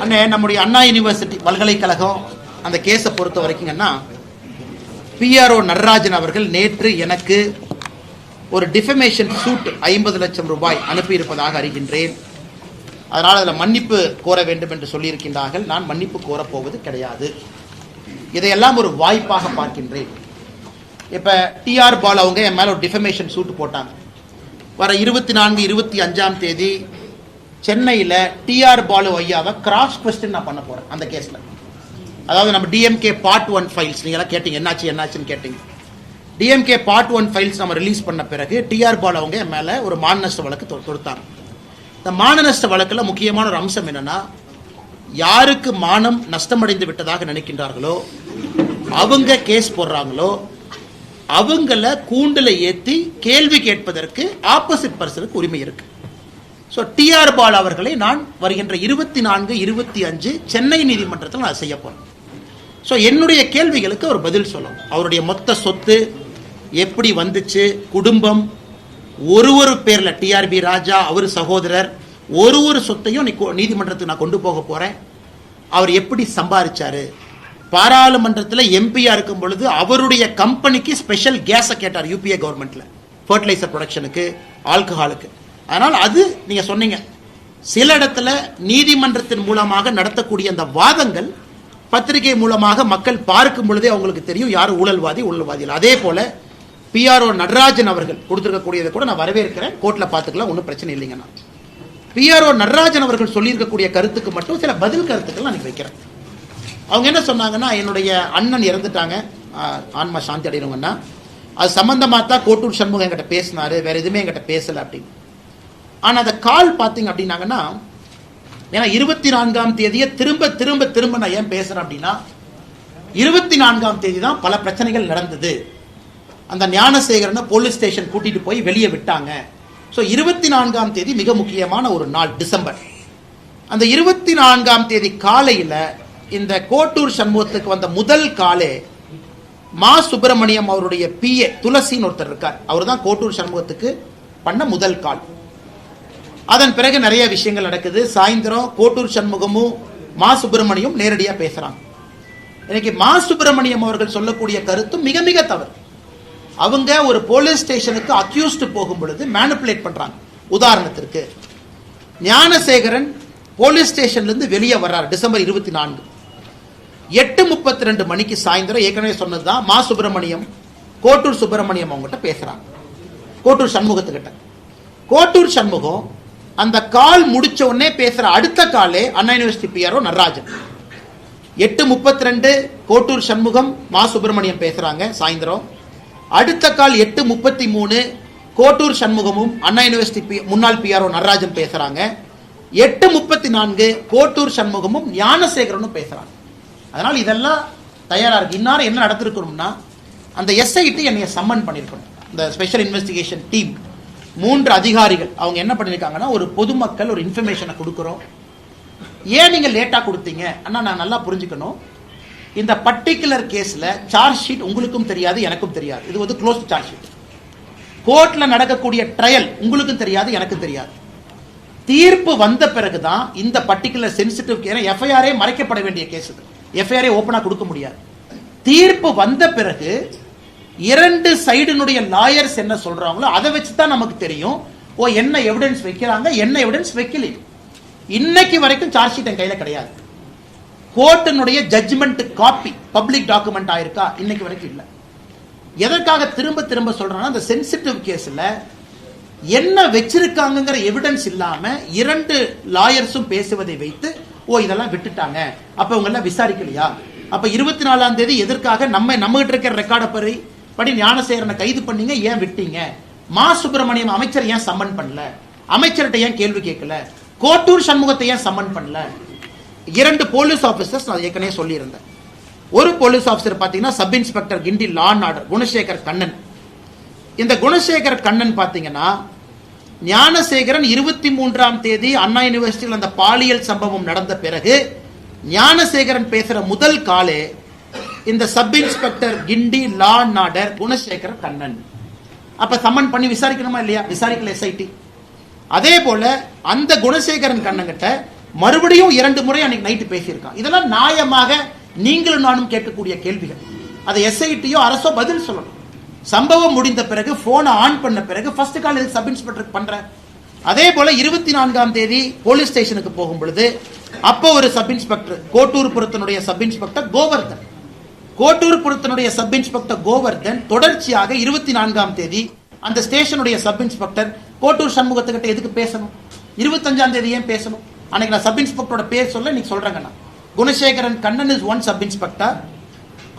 அண்ணே, நம்முடைய அண்ணா யூனிவர்சிட்டி பல்கலைக்கழகம் அந்த கேஸை பொறுத்த வரைக்குங்கன்னா, பிஆர்ஓ நடராஜன் அவர்கள் நேற்று எனக்கு ஒரு டிஃபமேஷன் சூட் 50 லட்சம் ரூபாய் அனுப்பியிருப்பதாக அறிகின்றேன். அதனால் அதில் மன்னிப்பு கோர வேண்டும் என்று சொல்லியிருக்கின்றார்கள். நான் மன்னிப்பு கோரப்போவது கிடையாது. இதையெல்லாம் ஒரு வாய்ப்பாக பார்க்கின்றேன். இப்போ டிஆர் பால் அவங்க என் மேலே ஒரு டிஃபமேஷன் சூட் போட்டாங்க. வர 24, 25ஆம் தேதி சென்னையில் டிஆர் பாலு ஐயாவை கிராஸ் கொஸ்டின் நான் பண்ண போகிறேன் அந்த கேஸில். அதாவது நம்ம டிஎம்கே பார்ட் 1 ஃபைல்ஸ் நீங்களாம் கேட்டீங்க, என்னாச்சுன்னு கேட்டீங்க. டிஎம்கே பார்ட் 1 ஃபைல்ஸ் நம்ம ரிலீஸ் பண்ண பிறகு டிஆர் பாலு அவங்க என் மேலே ஒரு மான நஷ்ட வழக்கு தொடுத்தாங்க. இந்த மான நஷ்ட வழக்கில் முக்கியமான ஒரு அம்சம் என்னன்னா, யாருக்கு மானம் நஷ்டமடைந்து விட்டதாக நினைக்கின்றார்களோ அவங்க கேஸ் போடுறாங்களோ அவங்கள கூண்டுல ஏற்றி கேள்வி கேட்பதற்கு ஆப்போசிட் பர்சனுக்கு உரிமை இருக்கு. ஸோ டிஆர் பால் அவர்களை நான் வருகின்ற 24, 25 சென்னை நீதிமன்றத்தில் நான் செய்ய போறேன். ஸோ என்னுடைய கேள்விகளுக்கு அவர் பதில் சொல்லணும். அவருடைய மொத்த சொத்து எப்படி வந்துச்சு, குடும்பம், ஒரு பேர்ல டிஆர்பி ராஜா அவர் சகோதரர் ஒரு சொத்தையும் நீதிமன்றத்துக்கு நான் கொண்டு போக போறேன். அவர் எப்படி சம்பாதிச்சாரு, பாராளுமன்றத்தில் எம்பியா இருக்கும் பொழுது அவருடைய கம்பெனிக்கு ஸ்பெஷல் கேஸை கேட்டார் யூபிஏ கவர்மெண்ட்ல, ஃபர்டிலைசர் ப்ரொடக்ஷனுக்கு, ஆல்கஹாலுக்கு. அதனால் அது நீங்க சொன்னீங்க, சில இடத்துல நீதிமன்றத்தின் மூலமாக நடத்தக்கூடிய அந்த வாதங்கள் பத்திரிகை மூலமாக மக்கள் பார்க்கும் பொழுதே அவங்களுக்கு தெரியும் யார் ஊழல்வாதி இல்லை. அதே போல பிஆர்ஓ நடராஜன் அவர்கள் கொடுத்திருக்கக்கூடியதை கூட நான் வரவேற்கிறேன். கோர்ட்ல பார்த்துக்கலாம், ஒன்றும் பிரச்சனை இல்லைங்கண்ணா. பிஆர்ஓ நடராஜன் அவர்கள் சொல்லியிருக்கக்கூடிய கருத்துக்கு மட்டும் சில பதில் கருத்துக்கள் நான் வைக்கிறேன். அவங்க என்ன சொன்னாங்கன்னா, என்னுடைய அண்ணன் இறந்துட்டாங்க, ஆன்மா சாந்தி அடையணுங்கன்னா, அது சம்பந்தமா தான் கோட்டூர் சண்முகம் என்கிட்ட பேசினாரு, வேற எதுவுமே என்கிட்ட பேசல அப்படின்னு. ஆனா அந்த கால் பார்த்தீங்க அப்படின்னாங்கன்னா, ஏன்னா 24ஆம் தேதியை திரும்ப நான் ஏன் பேசுறேன் அப்படின்னா, 24ஆம் தேதி தான் பல பிரச்சனைகள் நடந்தது. அந்த ஞானசேகரனை போலீஸ் ஸ்டேஷன் கூட்டிட்டு போய் வெளியே விட்டாங்க. ஸோ 24ஆம் தேதி மிக முக்கியமான ஒரு நாள், டிசம்பர். அந்த 24ஆம் தேதி காலையில் இந்த கோட்டூர் சண்முகத்துக்கு வந்த முதல் காலே மா சுப்பிரமணியம் அவருடைய பிஏ துளசின்னு ஒருத்தர் இருக்கார், அவர் தான் கோட்டூர் சண்முகத்துக்கு பண்ண முதல் கால். அதன் பிறகு நிறைய விஷயங்கள் நடக்குது. சாயந்தரம் கோட்டூர் சண்முகமும் மா சுப்பிரமணியம் நேரடியாக பேசுறாங்க. இன்னைக்கு மா சுப்பிரமணியம் அவர்கள் சொல்லக்கூடிய கருத்தும் மிக மிக தவறு. அவங்க ஒரு போலீஸ் ஸ்டேஷனுக்கு அக்யூஸ்டு போகும் பொழுது மேனிபுலேட் பண்றாங்க. உதாரணத்திற்கு ஞானசேகரன் போலீஸ் ஸ்டேஷன்ல இருந்து வெளியே வர்றார் டிசம்பர் 24, 8:32 மணிக்கு சாயந்தரம். ஏற்கனவே சொன்னதுதான், மா சுப்பிரமணியம் கோட்டூர் சுப்பிரமணியம் அவங்ககிட்ட பேசுறாங்க, கோட்டூர் சண்முகத்துக்கிட்ட. கோட்டூர் சண்முகம் அந்த கால் முடிச்ச உடனே பேசுற அடுத்த காலே அண்ணா யூனிவர்சிட்டி பிஆர்ஓ நடராஜன். 8:32 கோட்டூர் சண்முகம் மா சுப்பிரமணியம் பேசுறாங்க சாயந்தரம். அடுத்த கால் 8:33 கோட்டூர் சண்முகமும் அண்ணா யூனிவர்சிட்டி முன்னாள் பிஆர்ஓ நடராஜன் பேசுறாங்க. 8:34 கோட்டூர் சண்முகமும் ஞானசேகரனும் பேசுறாங்க. அதனால் இதெல்லாம் தயாரா இருக்கு. இன்னாரும் என்ன நடத்திருக்கணும்னா, அந்த எஸ்ஐடி என்னைய சம்மன் பண்ணிருக்கணும். இந்த ஸ்பெஷல் இன்வெஸ்டிகேஷன் டீம் 3 அதிகாரிகள் அவங்க என்ன பண்ணிருக்காங்கன்னா, ஒரு பொதுமக்கள் ஒரு இன்ஃபர்மேஷனை கொடுக்குறோம், ஏன் நீங்க லேட்டா கொடுத்தீங்க அண்ணா, நான் நல்லா புரிஞ்சுக்கணும், இந்த பர்டிகுலர் கேஸ்ல சார்ஜ் ஷீட் உங்களுக்கும் தெரியாது எனக்கும் தெரியாது, இது வந்து க்ளோஸ்ட் சார்ஜ் ஷீட். கோர்ட்ல நடக்கக்கூடிய ட்ரையல் உங்களுக்கும் தெரியாது எனக்கும் தெரியாது. தீர்ப்பு வந்த பிறகுதான் இந்த பர்டிகுலர் சென்சிட்டிவ், எஃப்ஐஆரே மறைக்கப்பட வேண்டிய கேஸ், எஃப்ஐஆரே ஓபனா கொடுக்க முடியாது. தீர்ப்பு வந்த பிறகு 2 சைடுனுடைய லாயர்ஸ் என்ன சொல்றாங்களோ அதை வச்சுதான் நமக்கு தெரியும், ஓ என்ன எவிடன்ஸ் வைக்கிறாங்க, என்ன எவிடன்ஸ் வைக்கல. இன்னைக்கு வரைக்கும் சார்ஜ் ஷீட் என் கையில கிடையாது. கோர்ட்டினுடைய ஜட்ஜ்மெண்ட் காப்பி பப்ளிக் டாக்குமெண்ட் ஆயிருக்கா, இன்னைக்கு வரைக்கும் இல்லை. எதற்காக திரும்ப சொல்றேன்னா, அந்த சென்சிட்டிவ் கேஸ்ல என்ன வச்சிருக்காங்கிற எவிடன்ஸ் இல்லாம 2 லாயர்ஸும் பேசுவதை வைத்து, ஓ இதெல்லாம் விட்டுட்டாங்க, அப்ப இவங்க எல்லாம் விசாரிக்கலையா, அப்ப 24ஆம் தேதி எதற்காக நம்ம கிட்ட இருக்கிற ரெக்கார்டை படி ஞானசேகரனை கைது பண்ணீங்க, ஏன் விட்டீங்க, மா சுப்பிரமணியம் அமைச்சர் ஏன் சம்மன் பண்ணல, அமைச்சர்கிட்ட ஏன் கேள்வி கேட்கல, கோட்டூர் சண்முகத்தை ஏன் சம்மன் பண்ணல. 2 போலீஸ் ஆபீசர்ஸ் நான் ஏற்கனவே சொல்லியிருந்தேன். ஒரு போலீஸ் ஆபீசர் பாத்தீங்கன்னா sub inspector Guindy law and order Gunasekar Kannan. இந்த குணசேகர் கண்ணன் பாத்தீங்கன்னா, ஞானசேகரன் 23ஆம் தேதி அண்ணா யூனிவர்சிட்டியில் அந்த பாலியல் சம்பவம் நடந்த பிறகு ஞானசேகரன் பேசுற முதல் காலே இந்த sub inspector Guindy law and order Gunasekar Kannan. அப்ப சம்மன் பண்ணி விசாரிக்கணுமா இல்லையா, விசாரிக்கல எஸ்ஐடி. அதே போல அந்த குணசேகரன் கண்ணன் கிட்ட மறுபடியும் 2 முறை அன்னைக்கு நைட்டு பேசியிருக்கான். இதெல்லாம் நியாயமாக நீங்களும் நானும் கேட்கக்கூடிய கேள்விகள். அதை எஸ்ஐடியோ அரசோ பதில் சொல்லணும். சம்பவம் முடிந்த பிறகு போனை ஆன் பண்ண பிறகு ஃபர்ஸ்ட் கால் எதுக்கு சப் இன்ஸ்பெக்டர் பண்ற? அதே போல 24ஆம் தேதி போலீஸ் ஸ்டேஷனுக்கு போகும் பொழுது அப்போ ஒரு சப் இன்ஸ்பெக்டர் கோட்டூர்புரத்தினுடைய சப் இன்ஸ்பெக்டர் கோவர்தன், கோட்டூர்புரத்தினுடைய சப் இன்ஸ்பெக்டர் கோவர்தன் தொடர்ச்சியாக 24ஆம் தேதி அந்த ஸ்டேஷனுடைய சப் இன்ஸ்பெக்டர் கோட்டூர் சண்முகத்துக்கிட்ட எதுக்கு பேசணும்? 25ஆம் தேதி ஏன் பேசணும்? அன்னைக்கு நான் சப் இன்ஸ்பெக்டரோட பேர் சொல்ல நீங்க சொல்றேங்கண்ணா. Gunasekaran Kannan is one sub inspector,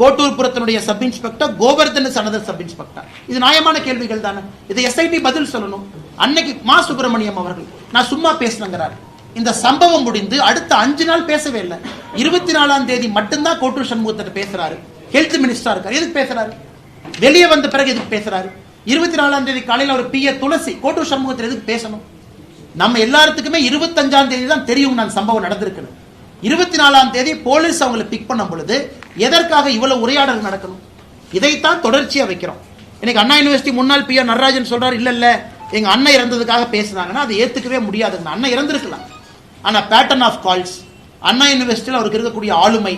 கோட்டூர்புரத்தினுடைய sub inspector Govardhan is another sub inspector. இது நியாயமான கேள்விகள் தானே? இதை எஸ்ஐடி பதில் சொல்லணும். அன்னைக்கு மா சுப்பிரமணியம் அவர்கள் நான் சும்மா பேசுனங்கிறார். இந்த சம்பவம் முடிந்து அடுத்த 5 நாள் பேசவே இல்லை. 24ஆம் தேதி மட்டும்தான் கோட்டூர் சண்முகத்திட்ட பேசுறாரு. ஹெல்த் மினிஸ்டரா இருக்காரு, எதுக்கு பேசுறாரு? வெளியே வந்த பிறகு எதுக்கு பேசுறாரு? 24ஆம் தேதி காலையில் ஒரு பிஏ துளசி கோட்டூர் சண்முகத்தில் எதுக்கு பேசணும்? நம்ம எல்லாத்துக்குமே 25ஆம் தேதி தான் தெரியும் நான் சம்பவம் நடந்திருக்குன்னு. 24ஆம் தேதி போலீஸ் அவங்களை பிக் பண்ணும் பொழுது எதற்காக இவ்வளவு உரையாடல் நடக்கணும்? இதைத்தான் தொடர்ச்சியா வைக்கிறோம். இன்னைக்கு அண்ணா யூனிவர்சிட்டி முன்னாள் பிஆர் நடராஜன் சொல்றாரு, இல்ல எங்க அண்ணன் இறந்ததுக்காக பேசுனாங்கன்னா அது ஏத்துக்கவே முடியாதுங்க. அண்ணன் இறந்திருக்கலாம், ஆனா பேட்டர்ன் ஆஃப் கால்ஸ், அண்ணா யூனிவர்சிட்டியில் அவருக்கு இருக்கக்கூடிய ஆளுமை,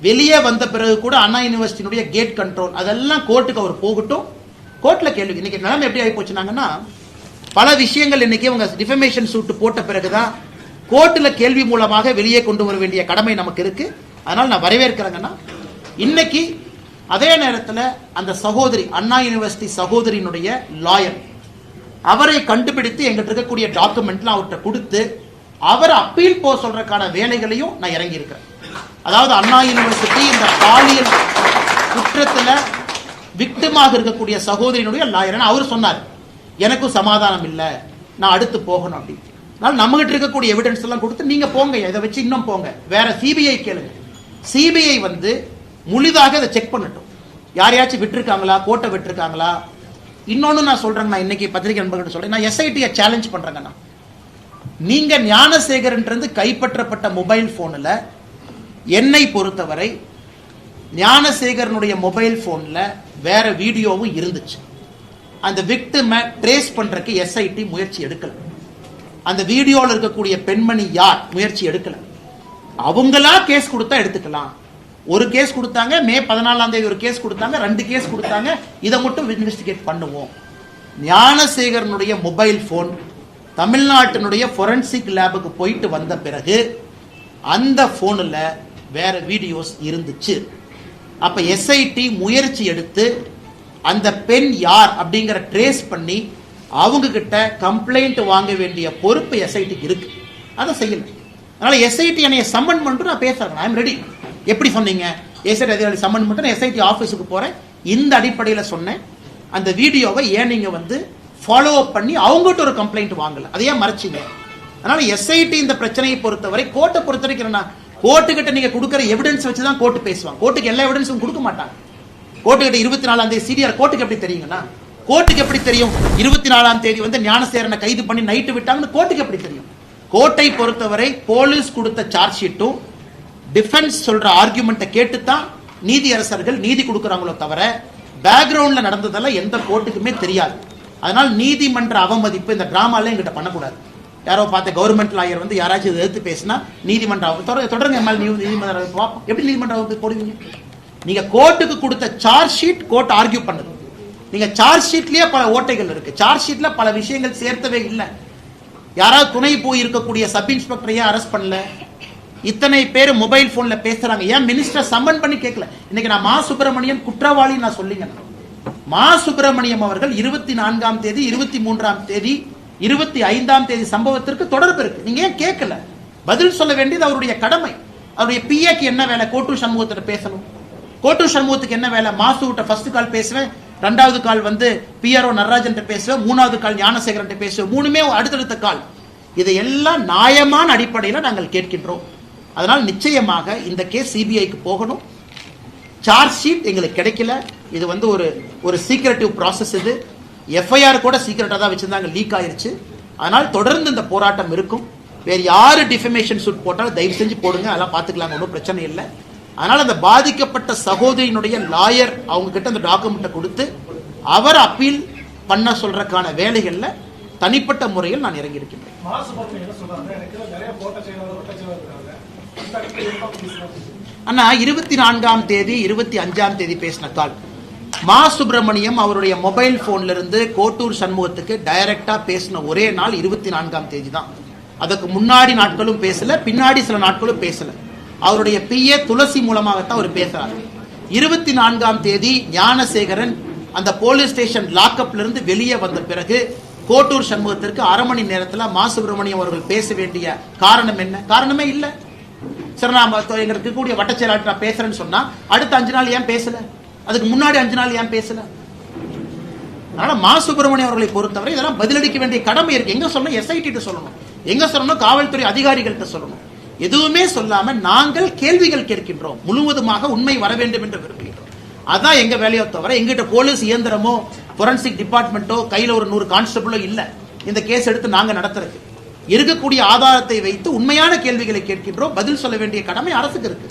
வெளியே வந்த பிறகு கூட அண்ணா யூனிவர்சிட்டியினுடைய கேட் கண்ட்ரோல், அதெல்லாம் கோர்ட்டுக்கு அவர் போகட்டும். கோர்ட்ல கேள்வி. இன்னைக்கு நிலைமை எப்படி ஆகி போச்சுனாங்கன்னா பல விஷயங்கள் இன்னைக்கு அவங்க டிஃபமேஷன் சூட் போட்ட பிறகுதான் கோர்ட்டில் கேள்வி மூலமாக வெளியே கொண்டு வர வேண்டிய கடமை நமக்கு இருக்கு. அதனால நான் வரவேற்கிறேங்கன்னா இன்னைக்கு அதே நேரத்தில் அந்த சகோதரி அண்ணா யூனிவர்சிட்டி சகோதரியினுடைய லாயர் அவரை கண்டுபிடித்து எங்கிட்ட இருக்கக்கூடிய டாக்குமெண்ட்லாம் அவர்கிட்ட கொடுத்து அவர் அப்பீல் போக சொல்றதுக்கான வேலைகளையும் நான் இறங்கி இருக்கிறேன். அதாவது அண்ணா யூனிவர்சிட்டி இந்த பாலியல் குற்றத்தில் விக்டிமாக இருக்கக்கூடிய சகோதரியினுடைய லாயர் அவர் சொன்னார், எனக்கும் சமாதானம் இல்லை, நான் அடுத்து போகணும் அப்படின்னு. நம்மகிட்ட இருக்கக்கூடிய எவிடன்ஸ் எல்லாம் கொடுத்து நீங்க போங்க, இதை வச்சு இன்னும் போங்க, வேற சிபிஐ கேளுங்க. சிபிஐ முழுதாக இதை செக் பண்ணட்டும், யாரையாச்சும் விட்டுருக்காங்களா, கோட்டை விட்டுருக்காங்களா. இன்னொன்னு நான் சொல்றேன், நான் இன்னைக்கு பத்திரிகை நண்பர்கிட்ட சொல்றேன், நான் எஸ்ஐடியை சேலஞ்ச் பண்றேங்கண்ணா. நீங்க ஞானசேகரன் கைப்பற்றப்பட்ட மொபைல் போன்ல என்னை பொறுத்தவரை ஞானசேகரனுடைய மொபைல் போன்ல வேற வீடியோவும் இருந்துச்சு. அந்த விக்டிமை ட்ரேஸ் பண்றதுக்கு எஸ்ஐடி முயற்சி எடுக்கல. அந்த வீடியோவில் இருக்கக்கூடிய பெண்மணி யார் முயற்சி எடுக்கல. அவங்களா கேஸ் கொடுத்தா எடுத்துக்கலாம். ஒரு கேஸ் கொடுத்தாங்க, மே 14ஆம் தேதி ஒரு கேஸ் கொடுத்தாங்க, 2 கேஸ் கொடுத்தாங்க. இதை மட்டும் இன்வெஸ்டிகேட் பண்ணுவோம். ஞானசேகரனுடைய மொபைல் போன் தமிழ்நாட்டினுடைய ஃபொரன்சிக் லேபுக்கு போயிட்டு வந்த பிறகு அந்த போன்ல வேற வீடியோஸ் இருந்துச்சு. அப்ப எஸ்ஐடி முயற்சி எடுத்து அந்த பெண் யார் அப்படிங்கிற ட்ரேஸ் பண்ணி அவங்க கிட்ட கம்ப்ளைண்ட் வாங்க வேண்டிய பொறுப்பு எஸ்ஐடிக்கு இருக்கு. அதை செய்யல. அதனால எஸ்ஐடி என்னைய சம்மன் பண்ணிட்டு நான் பேசுறேன், ஐ எம் ரெடி. எப்படி சொன்னீங்க? எஸ்ஐடி அதிகாரி சம்மன் பண்ணிட்டு எஸ்ஐடி ஆஃபீஸுக்கு போறேன். இந்த அடிப்படையில் சொன்னேன். அந்த வீடியோவை ஏன் நீங்க ஃபாலோ அப் பண்ணி அவங்ககிட்ட ஒரு கம்ப்ளைண்ட் வாங்கல, அதையே மறைச்சிங்க. அதனால எஸ்ஐடி இந்த பிரச்சனையை பொறுத்தவரை கோர்ட்டை பொறுத்த வரைக்கும் கோர்ட்டு கிட்ட நீங்க கொடுக்குற எவிடன்ஸ் வச்சு தான் கோர்ட்டு பேசுவாங்க. கோர்ட்டுக்கு எல்லா எவிடன்ஸும் கொடுக்க மாட்டாங்க. கோர்ட்டுக்கிட்ட 24ஆம் தேதி சிடிஆர் கோர்ட்டுக்கு எப்படி தெரியுங்கன்னா, கோர்ட்டுக்கு எப்படி தெரியும் 24ஆம் தேதி ஞானசேகரனை கைது பண்ணி நைட்டு விட்டாங்கன்னு கோர்ட்டுக்கு எப்படி தெரியும்? கோர்ட்டை பொறுத்தவரை போலீஸ் கொடுத்த சார்ஜ் ஷீட்டும் டிஃபென்ஸ் சொல்ற ஆர்குமெண்ட்டை கேட்டுத்தான் நீதியரசர்கள் நீதி கொடுக்குறாங்களோ தவிர பேக்ரவுண்ட்ல நடந்ததெல்லாம் எந்த கோர்ட்டுக்குமே தெரியாது. அதனால நீதிமன்ற அவமதிப்பு இந்த டிராமால எங்கிட்ட பண்ணக்கூடாது. யாரோ பார்த்த கவர்மெண்ட் லாயர் யாராச்சும் எதிர்த்து பேசினா நீதிமன்றம் தொடருங்க, நீதிமன்றம் எப்படி நீதிமன்றம் போடுவீங்க? நீங்க கோர்ட்டுக்கு கொடுத்த சார்ஜ் ஷீட் கோர்ட் ஆர்கியூ பண்ணுது. நீங்க சார்ஜ் ஷீட்லயே பல ஓட்டைகள் இருக்கு. சார்ஜ் ஷீட்ல பல விஷயங்கள் சேர்த்தவே இல்லை. யாராவது துணை போய் இருக்கக்கூடிய சப் இன்ஸ்பெக்டர் ஏன் அரெஸ்ட் பண்ணல? இத்தனை பேர் மொபைல் போன்ல பேசுறாங்க, ஏன் மினிஸ்டர் சம்மன் பண்ணி கேட்கல? இன்னைக்கு நான் மா சுப்பிரமணியன் குற்றவாளி நான் சொல்லிங்க. மா சுப்பிரமணியம் அவர்கள் 24ஆம் தேதி 23ஆம் தேதி 25ஆம் தேதி சம்பவத்திற்கு தொடர்பு இருக்கு. நீங்க ஏன் கேட்கல? பதில் சொல்ல வேண்டியது அவருடைய கடமை. அவருடைய பிஏக்கு என்ன வேலை? கோட்டூர் சண்முகத்திட்ட பேசணும். கோட்டூர் சண்முகத்துக்கு என்ன வேலை? மாசுகிட்ட ஃபர்ஸ்ட் கால் பேசுவேன், 2வது கால் பிஆர்ஓ நடராஜன் பேசுவேன், 3வது கால் ஞானசேகரன் பேசுவேன். 3மே அடுத்தடுத்த கால். இதையெல்லாம் நியாயமான அடிப்படையில் நாங்கள் கேட்கின்றோம். அதனால் நிச்சயமாக இந்த கேஸ் சிபிஐக்கு போகணும். சார்ஜ் ஷீட் எங்களுக்கு கிடைக்கல. இது ஒரு சீக்ரெட்டிவ் ப்ராசஸ். இது எஃப்ஐஆர் கூட சீக்ரெட்டா தான் வச்சிருந்தாங்க, லீக் ஆயிருச்சு. அதனால் தொடர்ந்து இந்த போராட்டம் இருக்கும். வேறு யாரு டிஃபமேஷன் சூட் போட்டாலும் தயவு செஞ்சு போடுங்க, அதெல்லாம் பார்த்துக்கலாம், ஒன்றும் பிரச்சனை இல்லை. அதனால அந்த பாதிக்கப்பட்ட சகோதரியினுடைய லாயர் அவங்க கிட்ட அந்த டாக்குமெண்ட்டை கொடுத்து அவர் அப்பீல் பண்ண சொல்றதுக்கான வேலைகள்ல தனிப்பட்ட முறையில் நான் இறங்கி இருக்கின்றேன். அண்ணா 24ஆம் தேதி 25ஆம் தேதி பேசின கால் மா சுப்பிரமணியம் அவருடைய மொபைல் போன்ல இருந்து கோட்டூர் சண்முகத்துக்கு டைரக்டா பேசின ஒரே நாள் 24ஆம் தேதி தான். அதுக்கு முன்னாடி நாட்களும் பேசல, பின்னாடி சில நாட்களும் பேசல. அவருடைய பிஏ துளசி மூலமாகத்தான் அவர் பேசுறாரு. 24ஆம் தேதி ஞானசேகரன் அந்த போலீஸ் ஸ்டேஷன் லாக்அப்ல இருந்து வெளியே வந்த பிறகு கோட்டூர் சண்முகத்திற்கு அரை மணி நேரத்தில் மா சுப்பிரமணியம் அவர்கள் பேச வேண்டிய காரணம் என்ன? காரணமே இல்லை. சரி, நான் எங்களுக்கு இருக்கக்கூடிய வட்ட செயலாளர் நான் பேசுறேன்னு சொன்னா அடுத்த 5 நாள் ஏன் பேசல? அதுக்கு முன்னாடி 5 நாள் ஏன் பேசல? அதனால மா சுப்பிரமணியம் அவர்களை பொறுத்தவரை இதெல்லாம் பதிலளிக்க வேண்டிய கடமை இருக்கு. எங்க சொல்லணும்? எஸ்ஐடி சொல்லணும், எங்க சொல்லணும்? காவல்துறை அதிகாரிகள்கிட்ட சொல்லணும். எதுவுமே சொல்லாம நாங்கள் கேள்விகள் கேட்கின்றோம், முழுவதுமாக உண்மை வர வேண்டும் என்று விரும்புகிறோம். அதான் எங்க வேலையோ தவிர எங்கிட்ட போலீஸ் இயந்திரமோ ஃபோரன்சிக் டிபார்ட்மெண்ட்டோ கையில ஒரு 100 கான்ஸ்டபிளோ இல்ல. இந்த கேஸ் எடுத்து நாங்க நடத்துறதுக்கு இருக்கக்கூடிய ஆதாரத்தை வைத்து உண்மையான கேள்விகளை கேட்கின்றோம். பதில் சொல்ல வேண்டிய கடமை அரசுக்கு இருக்கு.